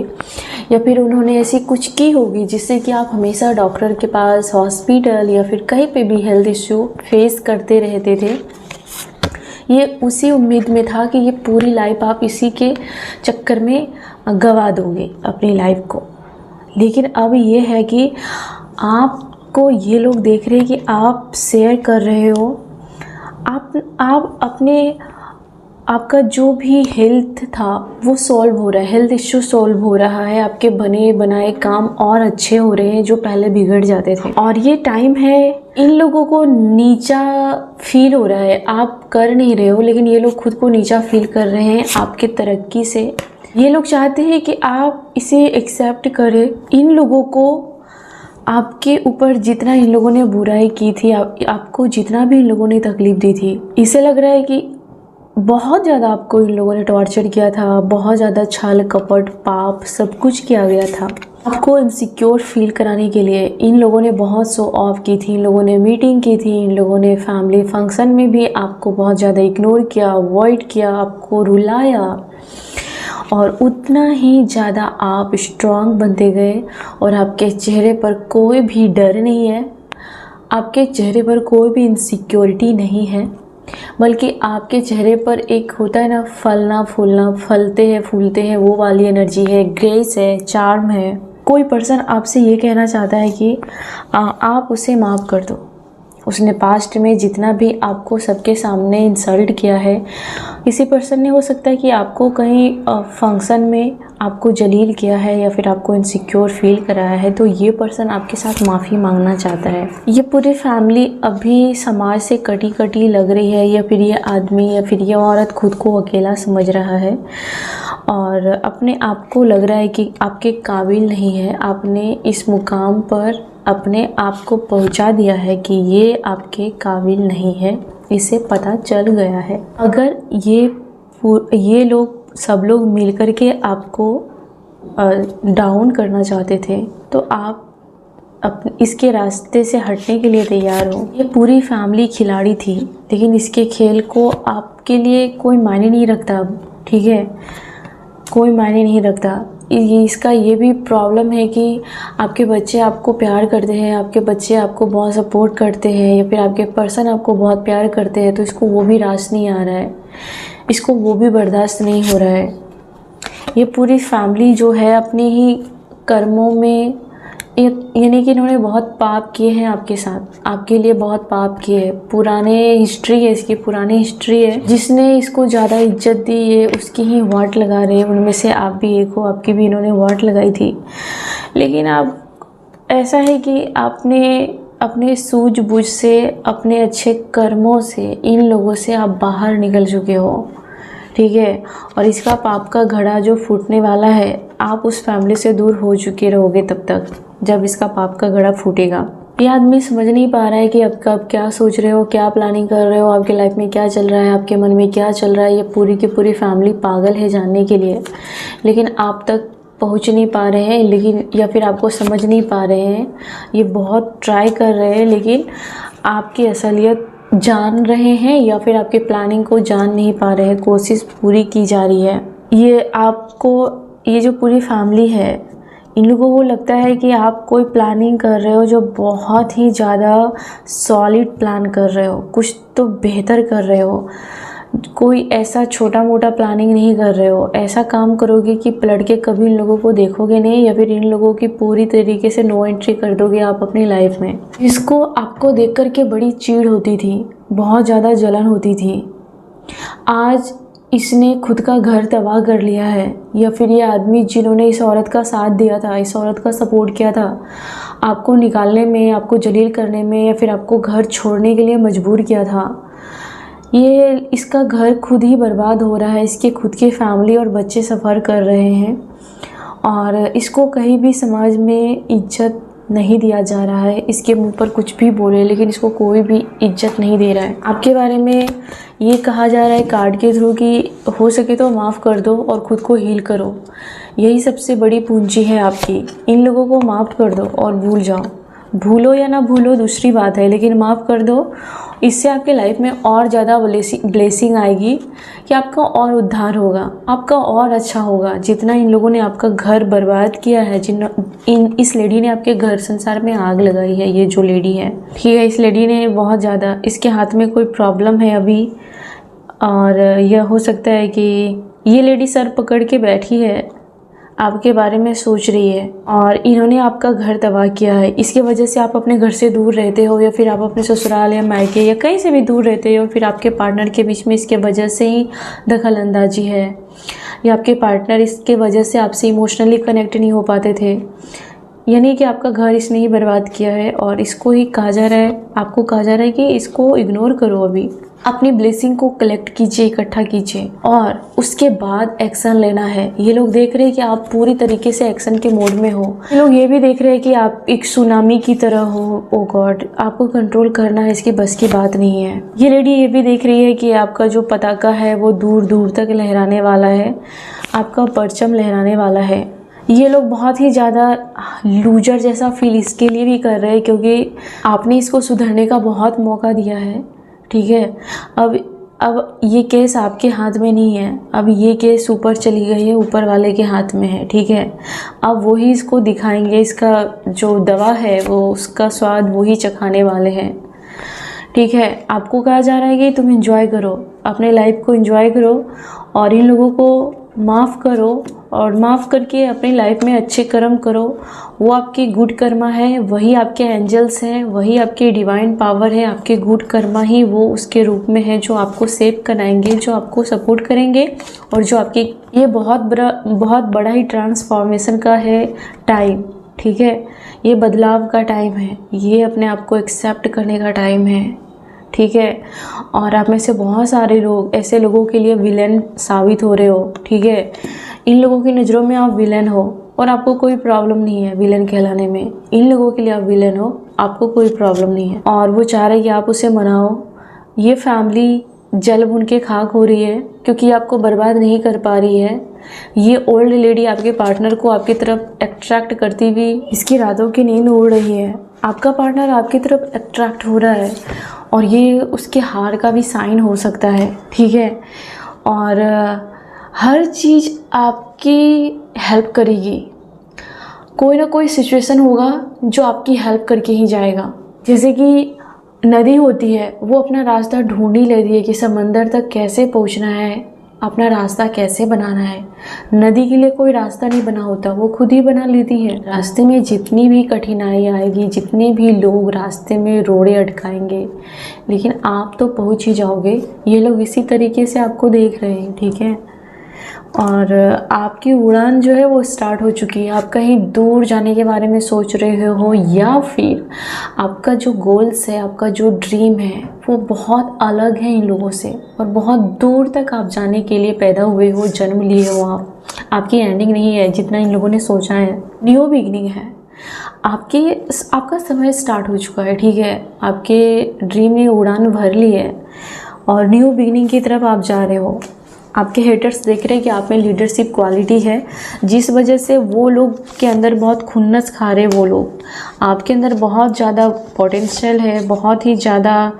या फिर उन्होंने ऐसी कुछ की होगी जिससे कि आप हमेशा डॉक्टर के पास, हॉस्पिटल या फिर कहीं पे भी हेल्थ इश्यू फेस करते रहते थे। ये उसी उम्मीद में था कि ये पूरी लाइफ आप इसी के चक्कर में गंवा दोगे अपनी लाइफ को। लेकिन अब ये है कि आपको ये लोग देख रहे हैं कि आप शेयर कर रहे हो, आप आपका जो भी हेल्थ था वो सॉल्व हो रहा है, हेल्थ इश्यू सॉल्व हो रहा है, आपके बने बनाए काम और अच्छे हो रहे हैं जो पहले बिगड़ जाते थे। और ये टाइम है, इन लोगों को नीचा फील हो रहा है, आप कर नहीं रहे हो लेकिन ये लोग खुद को नीचा फील कर रहे हैं आपके तरक्की से। ये लोग चाहते हैं कि आप इसे एक्सेप्ट करें। इन लोगों को आपके ऊपर जितना इन लोगों ने बुराई की थी, आपको जितना भी इन लोगों ने तकलीफ दी थी, इसे लग रहा है कि बहुत ज़्यादा आपको इन लोगों ने टॉर्चर किया था, बहुत ज़्यादा छल कपट पाप सब कुछ किया गया था। आपको इनसिक्योर फील कराने के लिए इन लोगों ने बहुत शो ऑफ की थी, इन लोगों ने मीटिंग की थी, इन लोगों ने फैमिली फंक्शन में भी आपको बहुत ज़्यादा इग्नोर किया, अवॉइड किया, आपको रुलाया। और उतना ही ज़्यादा आप स्ट्रांग बनते गए और आपके चेहरे पर कोई भी डर नहीं है, आपके चेहरे पर कोई भी इनसिक्योरिटी नहीं है, बल्कि आपके चेहरे पर एक होता है ना फलना फूलना, फलते हैं फूलते हैं, वो वाली एनर्जी है, ग्रेस है, चार्म है। कोई पर्सन आपसे ये कहना चाहता है कि आप उसे माफ़ कर दो। उसने पास्ट में जितना भी आपको सबके सामने इंसल्ट किया है, किसी पर्सन ने हो सकता है कि आपको कहीं फंक्शन में आपको जलील किया है या फिर आपको इनसिक्योर फील कराया है, तो ये पर्सन आपके साथ माफ़ी मांगना चाहता है। ये पूरी फैमिली अभी समाज से कटी कटी लग रही है, या फिर ये आदमी या फिर ये औरत खुद को अकेला समझ रहा है और अपने आप को लग रहा है कि आपके काबिल नहीं है। आपने इस मुकाम पर अपने आप को पहुंचा दिया है कि ये आपके काबिल नहीं है, इसे पता चल गया है। अगर ये लोग सब लोग मिलकर के आपको डाउन करना चाहते थे, तो आप इसके रास्ते से हटने के लिए तैयार हो। ये पूरी फैमिली खिलाड़ी थी, लेकिन इसके खेल को आपके लिए कोई मायने नहीं रखता, ठीक है, कोई मायने नहीं रखता। इसका ये भी प्रॉब्लम है कि आपके बच्चे आपको प्यार करते हैं, आपके बच्चे आपको बहुत सपोर्ट करते हैं, या फिर आपके पर्सन आपको बहुत प्यार करते हैं, तो इसको वो भी रास नहीं आ रहा है, इसको वो भी बर्दाश्त नहीं हो रहा है। ये पूरी फैमिली जो है अपने ही कर्मों में, यानी कि इन्होंने बहुत पाप किए हैं आपके साथ, आपके लिए बहुत पाप किए हैं। पुराने हिस्ट्री है, इसकी पुरानी हिस्ट्री है। जिसने इसको ज़्यादा इज्जत दी है उसकी ही वाट लगा रहे हैं। उनमें से आप भी एक हो, आपकी भी इन्होंने वाट लगाई थी। लेकिन आप ऐसा है कि आपने अपने सूझबूझ से, अपने अच्छे कर्मों से इन लोगों से आप बाहर निकल चुके हो, ठीक है। और इसका पाप का घड़ा जो फूटने वाला है, आप उस फैमिली से दूर हो चुके रहोगे तब तक जब इसका पाप का घड़ा फूटेगा। ये आदमी समझ नहीं पा रहा है कि अब क्या सोच रहे हो, क्या प्लानिंग कर रहे हो, आपके लाइफ में क्या चल रहा है, आपके मन में क्या चल रहा है। ये पूरी की पूरी फैमिली पागल है जानने के लिए, लेकिन आप तक पहुंच नहीं पा रहे हैं, लेकिन या फिर आपको समझ नहीं पा रहे हैं। ये बहुत ट्राई कर रहे हैं, लेकिन आपकी असलियत जान रहे हैं या फिर आपके प्लानिंग को जान नहीं पा रहे हैं। कोशिश पूरी की जा रही है। ये जो पूरी फैमिली है, इन लोगों को लगता है कि आप कोई प्लानिंग कर रहे हो जो बहुत ही ज़्यादा सॉलिड प्लान कर रहे हो, कुछ तो बेहतर कर रहे हो, कोई ऐसा छोटा मोटा प्लानिंग नहीं कर रहे हो। ऐसा काम करोगे कि पलट के कभी इन लोगों को देखोगे नहीं, या फिर इन लोगों की पूरी तरीके से नो एंट्री कर दोगे आप अपनी लाइफ में। इसको आपको देख कर के बड़ी चिढ़ होती थी, बहुत ज़्यादा जलन होती थी। आज इसने खुद का घर तबाह कर लिया है, या फिर ये आदमी जिन्होंने इस औरत का साथ दिया था, इस औरत का सपोर्ट किया था, आपको निकालने में, आपको जलील करने में, या फिर आपको घर छोड़ने के लिए मजबूर किया था, ये इसका घर खुद ही बर्बाद हो रहा है। इसके खुद की फैमिली और बच्चे सफ़र कर रहे हैं और इसको कहीं भी समाज में इज्जत नहीं दिया जा रहा है। इसके मुंह पर कुछ भी बोले, लेकिन इसको कोई भी इज्जत नहीं दे रहा है। आपके बारे में ये कहा जा रहा है कार्ड के थ्रू कि हो सके तो माफ़ कर दो और ख़ुद को हील करो। यही सबसे बड़ी पूंजी है आपकी। इन लोगों को माफ़ कर दो और भूल जाओ। भूलो या ना भूलो दूसरी बात है, लेकिन माफ़ कर दो। इससे आपके लाइफ में और ज़्यादा ब्लेसिंग आएगी कि आपका और उद्धार होगा, आपका और अच्छा होगा। जितना इन लोगों ने आपका घर बर्बाद किया है, इस लेडी ने आपके घर संसार में आग लगाई है। ये जो लेडी है, ठीक है, इस लेडी ने बहुत ज़्यादा, इसके हाथ में कोई प्रॉब्लम है अभी, और यह हो सकता है कि ये लेडी सर पकड़ के बैठी है। आपके बारे में सोच रही है और इन्होंने आपका घर तबाह किया है। इसकी वजह से आप अपने घर से दूर रहते हो या फिर आप अपने ससुराल या मायके या कहीं से भी दूर रहते हो, फिर आपके पार्टनर के बीच में इसके वजह से ही दखल अंदाजी है या आपके पार्टनर इसके वजह से आपसे इमोशनली कनेक्ट नहीं हो पाते थे, यानी कि आपका घर इसने ही बर्बाद किया है और इसको ही कहा जा रहा है, आपको कहा जा रहा है कि इसको इग्नोर करो। अभी अपनी ब्लेसिंग को कलेक्ट कीजिए, इकट्ठा कीजिए और उसके बाद एक्शन लेना है। ये लोग देख रहे हैं कि आप पूरी तरीके से एक्शन के मोड में हो। ये लोग ये भी देख रहे हैं कि आप एक सुनामी की तरह हो। ओ गॉड, आपको कंट्रोल करना है, इसकी बस की बात नहीं है। ये लेडी ये भी देख रही है कि आपका जो पताका है वो दूर दूर तक लहराने वाला है, आपका परचम लहराने वाला है। ये लोग बहुत ही ज़्यादा लूजर जैसा फील इसके लिए भी कर रहे हैं क्योंकि आपने इसको सुधरने का बहुत मौका दिया है, ठीक है। अब ये केस आपके हाथ में नहीं है, अब ये केस ऊपर चली गई है, ऊपर वाले के हाथ में है, ठीक है। अब वही इसको दिखाएंगे, इसका जो दवा है वो उसका स्वाद वही चखाने वाले हैं, ठीक है। आपको कहा जा रहा है कि तुम एंजॉय करो, अपने लाइफ को एंजॉय करो और इन लोगों को माफ़ करो और माफ़ करके अपनी लाइफ में अच्छे कर्म करो। वो आपकी गुड कर्मा है, वही आपके एंजल्स हैं, वही आपके डिवाइन पावर है। आपके गुड कर्मा ही वो उसके रूप में है जो आपको सेव कराएंगे, जो आपको सपोर्ट करेंगे और जो आपकी ये बहुत बड़ा ही ट्रांसफॉर्मेशन का है टाइम, ठीक है। ये बदलाव का टाइम है, ये अपने आप को एक्सेप्ट करने का टाइम है, ठीक है। और आप में से बहुत सारे लोग ऐसे लोगों के लिए विलेन साबित हो रहे हो, ठीक है। इन लोगों की नज़रों में आप विलेन हो और आपको कोई प्रॉब्लम नहीं है विलेन कहलाने में। इन लोगों के लिए आप विलेन हो, आपको कोई प्रॉब्लम नहीं है और वो चाह रहे हैं कि आप उसे मनाओ। ये फैमिली जल बुन के खाक हो रही है क्योंकि आपको बर्बाद नहीं कर पा रही है। ये ओल्ड लेडी आपके पार्टनर को आपकी तरफ अट्रैक्ट करती हुई इसकी रातों की नींद उड़ रही है। आपका पार्टनर आपकी तरफ अट्रैक्ट हो रहा है और ये उसके हार का भी साइन हो सकता है, ठीक है। और हर चीज़ आपकी हेल्प करेगी, कोई ना कोई सिचुएशन होगा जो आपकी हेल्प करके ही जाएगा। जैसे कि नदी होती है, वो अपना रास्ता ढूंढ ही लेती है कि समंदर तक कैसे पहुंचना है, अपना रास्ता कैसे बनाना है। नदी के लिए कोई रास्ता नहीं बना होता, वो खुद ही बना लेती है। रास्ते में जितनी भी कठिनाई आएगी, जितने भी लोग रास्ते में रोड़े अटकाएंगे, लेकिन आप तो पहुंच ही जाओगे। ये लोग इसी तरीके से आपको देख रहे हैं, ठीक है। और आपकी उड़ान जो है वो स्टार्ट हो चुकी है। आप कहीं दूर जाने के बारे में सोच रहे हो या फिर आपका जो गोल्स है, आपका जो ड्रीम है वो बहुत अलग है इन लोगों से और बहुत दूर तक आप जाने के लिए पैदा हुए हो, जन्म लिए हो आप। आपकी एंडिंग नहीं है जितना इन लोगों ने सोचा है, न्यू बिगनिंग है। आपका समय स्टार्ट हो चुका है, ठीक है। आपके ड्रीम ने उड़ान भर ली है और न्यू बिगनिंग की तरफ आप जा रहे हो। आपके हेटर्स देख रहे हैं कि आप में लीडरशिप क्वालिटी है, जिस वजह से वो लोग के अंदर बहुत खुन्नस खा रहे। वो लोग आपके अंदर बहुत ज़्यादा पोटेंशियल है, बहुत ही ज़्यादा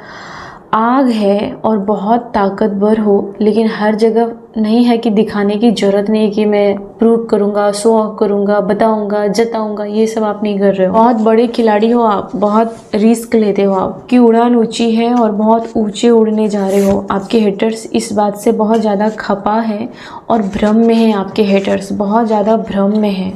आग है और बहुत ताकतवर हो, लेकिन हर जगह नहीं है कि दिखाने की ज़रूरत नहीं है कि मैं प्रूव करूँगा, शो ऑफ करूँगा, बताऊँगा, जताऊँगा। ये सब आप नहीं कर रहे हो। बहुत बड़े खिलाड़ी हो आप, बहुत रिस्क लेते हो। आपकी उड़ान ऊंची है और बहुत ऊंचे उड़ने जा रहे हो। आपके हेटर्स इस बात से बहुत ज़्यादा खपा है और भ्रम में है। आपके हेटर्स बहुत ज़्यादा भ्रम में है,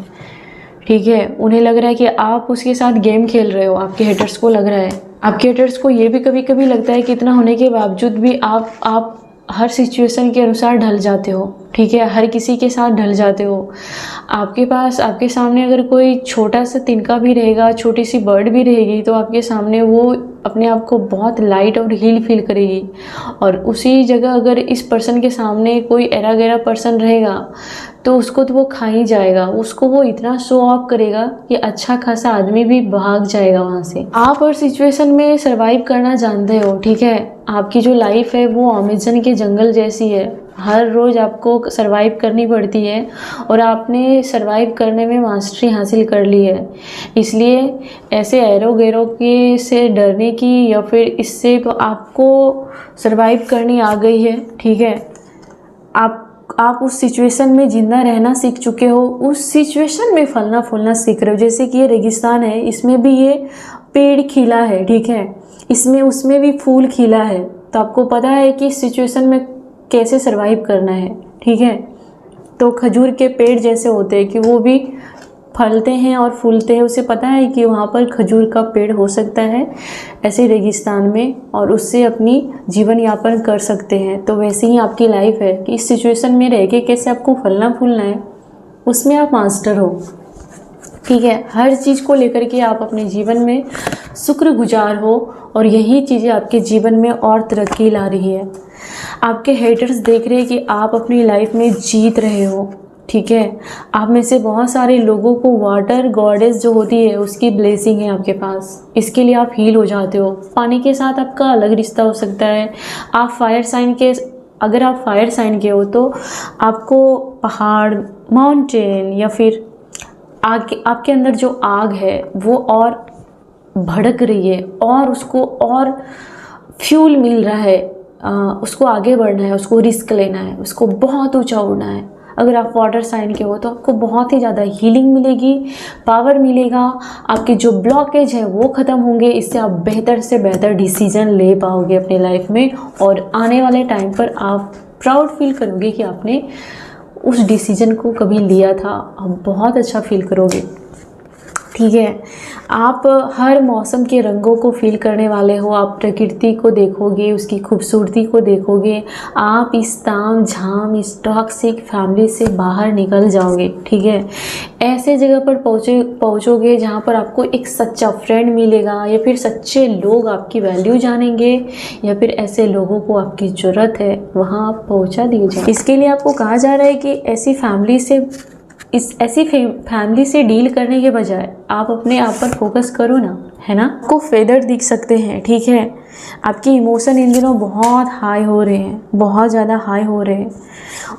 ठीक है। उन्हें लग रहा है कि आप उसके साथ गेम खेल रहे हो। आपके हेटर्स को लग रहा है, आपके हेटर्स को ये भी कभी कभी लगता है कि इतना होने के बावजूद भी आप हर सिचुएशन के अनुसार ढल जाते हो, ठीक है। हर किसी के साथ ढल जाते हो। आपके सामने अगर कोई छोटा सा तिनका भी रहेगा, छोटी सी बर्ड भी रहेगी, तो आपके सामने वो अपने आप को बहुत लाइट और हील फील करेगी। और उसी जगह अगर इस पर्सन के सामने कोई एरा गैरा पर्सन रहेगा तो उसको तो वो खा ही जाएगा। उसको वो इतना शो ऑफ करेगा कि अच्छा खासा आदमी भी भाग जाएगा वहाँ से। आप हर सिचुएशन में सर्वाइव करना जानते हो, ठीक है। आपकी जो लाइफ है वो अमेज़न के जंगल जैसी है। हर रोज़ आपको सर्वाइव करनी पड़ती है और आपने सर्वाइव करने में मास्टरी हासिल कर ली है। इसलिए ऐसे एरो गैरो के से डरने की या फिर इससे तो आपको सर्वाइव करनी आ गई है, ठीक है। आप उस सिचुएशन में जिंदा रहना सीख चुके हो, उस सिचुएशन में फलना फूलना सीख रहे हो। जैसे कि ये रेगिस्तान है, इसमें भी ये पेड़ खिला है, ठीक है। उसमें भी फूल खिला है, तो आपको पता है कि इस सिचुएशन में कैसे सर्वाइव करना है, ठीक है। तो खजूर के पेड़ जैसे होते हैं कि वो भी फलते हैं और फूलते हैं, उसे पता है कि वहाँ पर खजूर का पेड़ हो सकता है ऐसे रेगिस्तान में, और उससे अपनी जीवन यापन कर सकते हैं। तो वैसे ही आपकी लाइफ है कि इस सिचुएशन में रह के कैसे आपको फलना फूलना है, उसमें आप मास्टर हो। ठीक है, हर चीज़ को लेकर के आप अपने जीवन में शुक्रगुजार हो, और यही चीज़ें आपके जीवन में और तरक्की ला रही है। आपके हेटर्स देख रहे हैं कि आप अपनी लाइफ में जीत रहे हो। ठीक है, आप में से बहुत सारे लोगों को वाटर गॉडेस जो होती है उसकी ब्लेसिंग है आपके पास, इसके लिए आप हील हो जाते हो। पानी के साथ आपका अलग रिश्ता हो सकता है। आप फायर साइन के, अगर आप फायर साइन के हो तो आपको पहाड़, माउंटेन या फिर आग, आपके अंदर जो आग है वो और भड़क रही है और उसको और फ्यूल मिल रहा है, उसको आगे बढ़ना है, उसको रिस्क लेना है, उसको बहुत ऊंचा उड़ना है। अगर आप वाटर साइन के हो तो आपको बहुत ही ज़्यादा हीलिंग मिलेगी, पावर मिलेगा, आपके जो ब्लॉकेज है वो ख़त्म होंगे। इससे आप बेहतर से बेहतर डिसीजन ले पाओगे अपनी लाइफ में, और आने वाले टाइम पर आप प्राउड फील करोगे कि आपने उस डिसीजन को कभी लिया था। आप बहुत अच्छा फील करोगे। ठीक है, आप हर मौसम के रंगों को फील करने वाले हो। आप प्रकृति को देखोगे, उसकी खूबसूरती को देखोगे। आप इस ताम झाम, इस टॉक्सिक फैमिली से बाहर निकल जाओगे। ठीक है, ऐसे जगह पर पहुँचोगे जहाँ पर आपको एक सच्चा फ्रेंड मिलेगा, या फिर सच्चे लोग आपकी वैल्यू जानेंगे, या फिर ऐसे लोगों को आपकी ज़रूरत है वहाँ आप पहुँचा दिए जाए। इसके लिए आपको कहा जा रहा है कि ऐसी फैमिली से डील करने के बजाय आप अपने आप पर फोकस करो ना, है ना। आपको फेदर दिख सकते हैं। ठीक है, आपके इमोशन इन दिनों बहुत हाई हो रहे हैं, बहुत ज़्यादा हाई हो रहे हैं,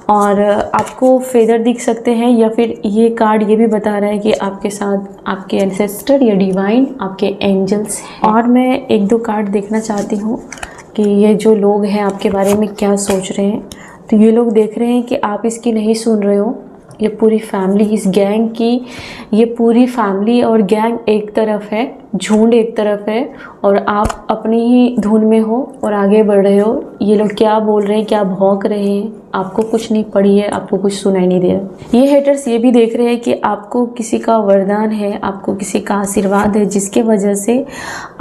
और आपको फेदर दिख सकते हैं। या फिर ये कार्ड ये भी बता रहा है कि आपके साथ आपके एंसेस्टर या डिवाइन, आपके एंजल्स हैं। और मैं एक दो कार्ड देखना चाहती हूँ कि ये जो लोग हैं आपके बारे में क्या सोच रहे हैं। तो ये लोग देख रहे हैं कि आप इसकी नहीं सुन रहे हो। ये पूरी फैमिली, इस गैंग की ये पूरी फैमिली और गैंग एक तरफ है, झुंड एक तरफ है, और आप अपनी ही धुन में हो और आगे बढ़ रहे हो। ये लोग क्या बोल रहे हैं, क्या भौंक रहे हैं, आपको कुछ नहीं पड़ी है, आपको कुछ सुनाई नहीं दे रहा। ये हेटर्स ये भी देख रहे हैं कि आपको किसी का वरदान है, आपको किसी का आशीर्वाद है, जिसके वजह से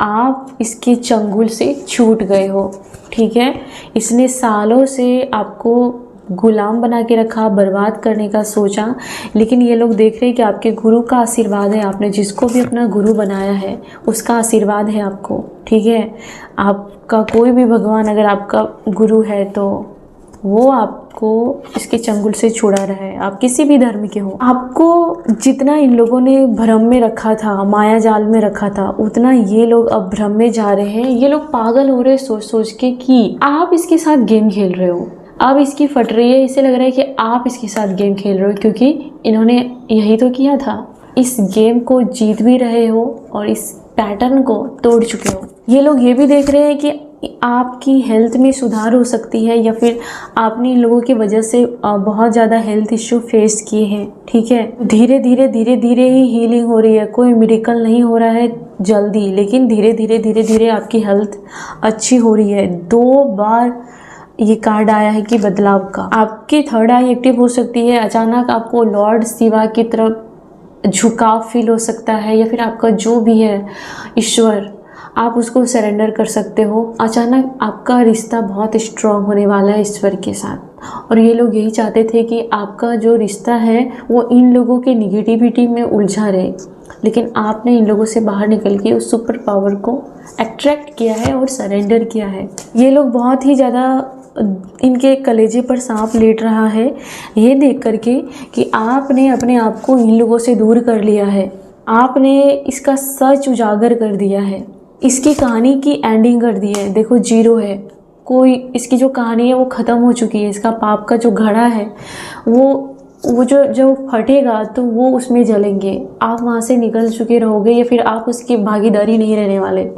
आप इसके चंगुल से छूट गए हो। ठीक है, इसने सालों से आपको गुलाम बना के रखा, बर्बाद करने का सोचा, लेकिन ये लोग देख रहे हैं कि आपके गुरु का आशीर्वाद है। आपने जिसको भी अपना गुरु बनाया है उसका आशीर्वाद है आपको। ठीक है, आपका कोई भी भगवान अगर आपका गुरु है तो वो आपको इसके चंगुल से छुड़ा रहा है। आप किसी भी धर्म के हो, आपको जितना इन लोगों ने भ्रम में रखा था, माया जाल में रखा था, उतना ये लोग अब भ्रम में जा रहे हैं। ये लोग पागल हो रहे हैं सोच सोच के कि आप इसके साथ गेम खेल रहे हो। अब इसकी फट रही है, इसे लग रहा है कि आप इसके साथ गेम खेल रहे हो, क्योंकि इन्होंने यही तो किया था। इस गेम को जीत भी रहे हो और इस पैटर्न को तोड़ चुके हो। ये लोग ये भी देख रहे हैं कि आपकी हेल्थ में सुधार हो सकती है, या फिर आपने इन लोगों की वजह से बहुत ज़्यादा हेल्थ इश्यू फेस किए हैं। ठीक है, धीरे धीरे ही हीलिंग हो रही है। कोई मिरेकल नहीं हो रहा है जल्दी, लेकिन धीरे धीरे आपकी हेल्थ अच्छी हो रही है। 2 बार ये कार्ड आया है कि बदलाव का। आपकी थर्ड आई एक्टिव हो सकती है। अचानक आपको लॉर्ड शिवा की तरफ झुकाव फील हो सकता है, या फिर आपका जो भी है ईश्वर, आप उसको सरेंडर कर सकते हो। अचानक आपका रिश्ता बहुत स्ट्रॉन्ग होने वाला है ईश्वर के साथ, और ये लोग यही चाहते थे कि आपका जो रिश्ता है वो इन लोगों के निगेटिविटी में उलझा रहे, लेकिन आपने इन लोगों से बाहर निकल के उस सुपर पावर को अट्रैक्ट किया है और सरेंडर किया है। ये लोग बहुत ही ज़्यादा, इनके कलेजे पर सांप लेट रहा है ये देख करके कि आपने अपने आप को इन लोगों से दूर कर लिया है। आपने इसका सच उजागर कर दिया है, इसकी कहानी की एंडिंग कर दी है। देखो 0 है, कोई इसकी जो कहानी है वो ख़त्म हो चुकी है। इसका पाप का जो घड़ा है वो जो फटेगा तो वो उसमें जलेंगे। आप वहाँ से निकल चुके रहोगे, या फिर आप उसकी भागीदारी नहीं रहने वाले।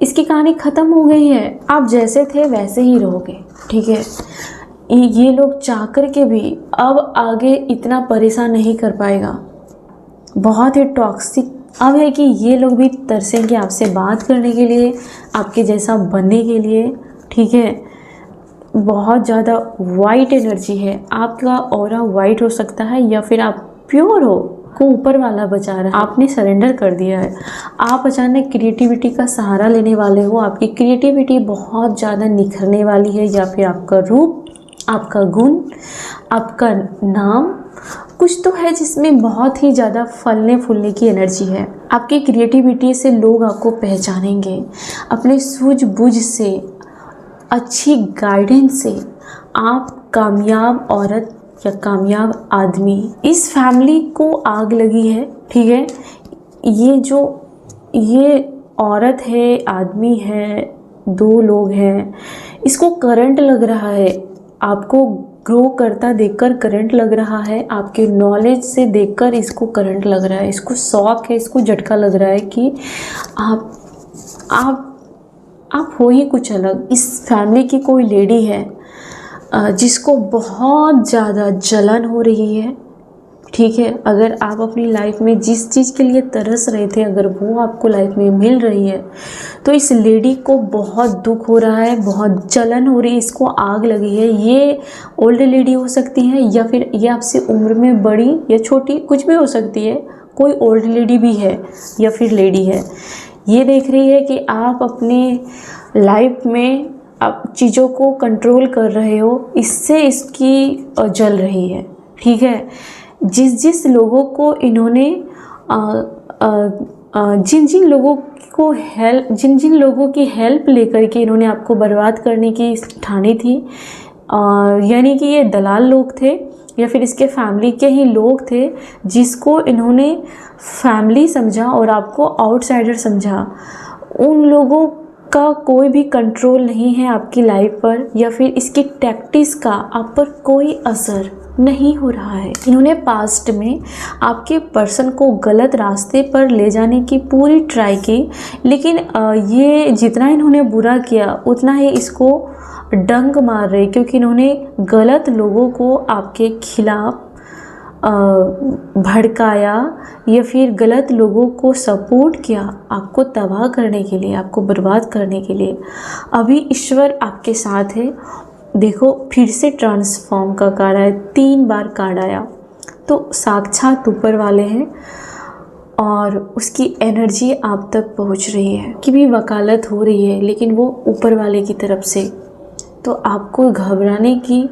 इसकी कहानी ख़त्म हो गई है, आप जैसे थे वैसे ही रहोगे। ठीक है, ये लोग चाह कर के भी अब आगे इतना परेशान नहीं कर पाएगा। बहुत ही टॉक्सिक अब है कि ये लोग भी तरसेंगे आपसे बात करने के लिए, आपके जैसा बनने के लिए। ठीक है, बहुत ज़्यादा वाइट एनर्जी है, आपका ऑरा वाइट हो सकता है या फिर आप प्योर हो, को ऊपर वाला बचा रहा है, आपने सरेंडर कर दिया है। आप अचानक क्रिएटिविटी का सहारा लेने वाले हो, आपकी क्रिएटिविटी बहुत ज़्यादा निखरने वाली है, या फिर आपका रूप, आपका गुण, आपका नाम कुछ तो है जिसमें बहुत ही ज़्यादा फलने फूलने की एनर्जी है। आपकी क्रिएटिविटी से लोग आपको पहचानेंगे, अपने सूझबूझ से, अच्छी गाइडेंस से आप कामयाब औरत या कामयाब आदमी। इस फैमिली को आग लगी है, ठीक है। ये औरत है, आदमी है, 2 लोग हैं, इसको करंट लग रहा है, आपको ग्रो करता देखकर करंट लग रहा है, आपके नॉलेज से देखकर इसको करंट लग रहा है, इसको शौक है, इसको झटका लग रहा है कि आप हो ही कुछ अलग। इस फैमिली की कोई लेडी है जिसको बहुत ज़्यादा जलन हो रही है, ठीक है। अगर आप अपनी लाइफ में जिस चीज़ के लिए तरस रहे थे, अगर वो आपको लाइफ में मिल रही है, तो इस लेडी को बहुत दुख हो रहा है, बहुत जलन हो रही है, इसको आग लगी है। ये ओल्ड लेडी हो सकती है, या फिर ये आपसे उम्र में बड़ी या छोटी कुछ भी हो सकती है, कोई ओल्ड लेडी भी है या फिर लेडी है। ये देख रही है कि आप अपने लाइफ में आप चीज़ों को कंट्रोल कर रहे हो, इससे इसकी जल रही है, ठीक है। जिस लोगों को इन्होंने जिन लोगों की हेल्प लेकर के इन्होंने आपको बर्बाद करने की ठानी थी, यानी कि ये दलाल लोग थे या फिर इसके फैमिली के ही लोग थे, जिसको इन्होंने फैमिली समझा और आपको आउटसाइडर समझा, उन लोगों का कोई भी कंट्रोल नहीं है आपकी लाइफ पर, या फिर इसकी टैक्टिक्स का आप पर कोई असर नहीं हो रहा है। इन्होंने पास्ट में आपके पर्सन को गलत रास्ते पर ले जाने की पूरी ट्राई की, लेकिन ये जितना इन्होंने बुरा किया उतना ही इसको डंक मार रहे, क्योंकि इन्होंने गलत लोगों को आपके खिलाफ भड़काया या फिर गलत लोगों को सपोर्ट किया आपको तबाह करने के लिए, आपको बर्बाद करने के लिए। अभी ईश्वर आपके साथ है। देखो फिर से ट्रांसफॉर्म का कार्ड आया, 3 बार कार्ड आया, तो साक्षात ऊपर वाले हैं और उसकी एनर्जी आप तक पहुंच रही है, कि भी वकालत हो रही है, लेकिन वो ऊपर वाले की तरफ से। तो आपको घबराने की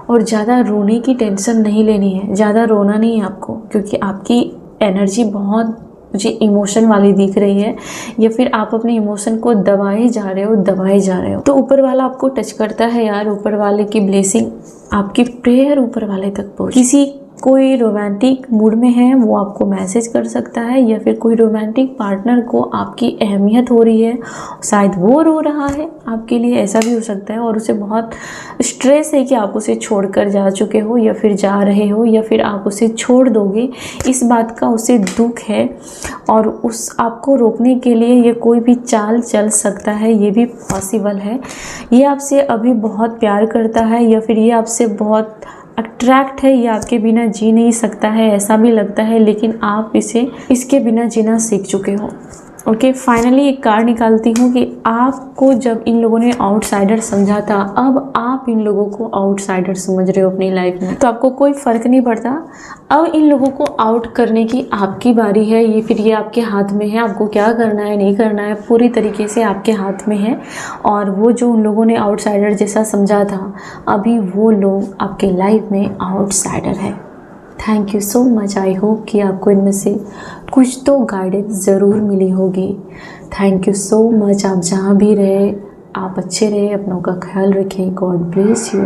और ज़्यादा रोने की टेंशन नहीं लेनी है, ज़्यादा रोना नहीं है आपको, क्योंकि आपकी एनर्जी बहुत मुझे इमोशन वाली दिख रही है, या फिर आप अपने इमोशन को दबाए जा रहे हो। तो ऊपर वाला आपको टच करता है यार, ऊपर वाले की ब्लेसिंग, आपकी प्रेयर ऊपर वाले तक पहुँच। कोई रोमांटिक मूड में है वो आपको मैसेज कर सकता है, या फिर कोई रोमांटिक पार्टनर को आपकी अहमियत हो रही है, शायद वो रो रहा है आपके लिए, ऐसा भी हो सकता है, और उसे बहुत स्ट्रेस है कि आप उसे छोड़कर जा चुके हो या फिर जा रहे हो, या फिर आप उसे छोड़ दोगे, इस बात का उसे दुख है, और उस आपको रोकने के लिए ये कोई भी चाल चल सकता है, ये भी पॉसिबल है। ये आपसे अभी बहुत प्यार करता है, या फिर ये आपसे बहुत अट्रैक्ट है, ये आपके बिना जी नहीं सकता है ऐसा भी लगता है, लेकिन आप इसके बिना जीना सीख चुके हो। ओके, फाइनली एक कार्ड निकालती हूँ कि आपको जब इन लोगों ने आउटसाइडर समझा था, अब आप इन लोगों को आउटसाइडर समझ रहे हो अपनी लाइफ में, तो आपको कोई फ़र्क नहीं पड़ता। अब इन लोगों को आउट करने की आपकी बारी है, ये फिर ये आपके हाथ में है, आपको क्या करना है नहीं करना है पूरी तरीके से आपके हाथ में है। और वो जो उन लोगों ने आउटसाइडर जैसा समझा था, अभी वो लोग आपके लाइफ में आउटसाइडर है। Thank you so much. I hope कि आपको इनमें से कुछ तो गाइडेंस ज़रूर मिली होगी। Thank you so much. आप जहाँ भी रहे आप अच्छे रहे, अपनों का ख्याल रखें। God bless you.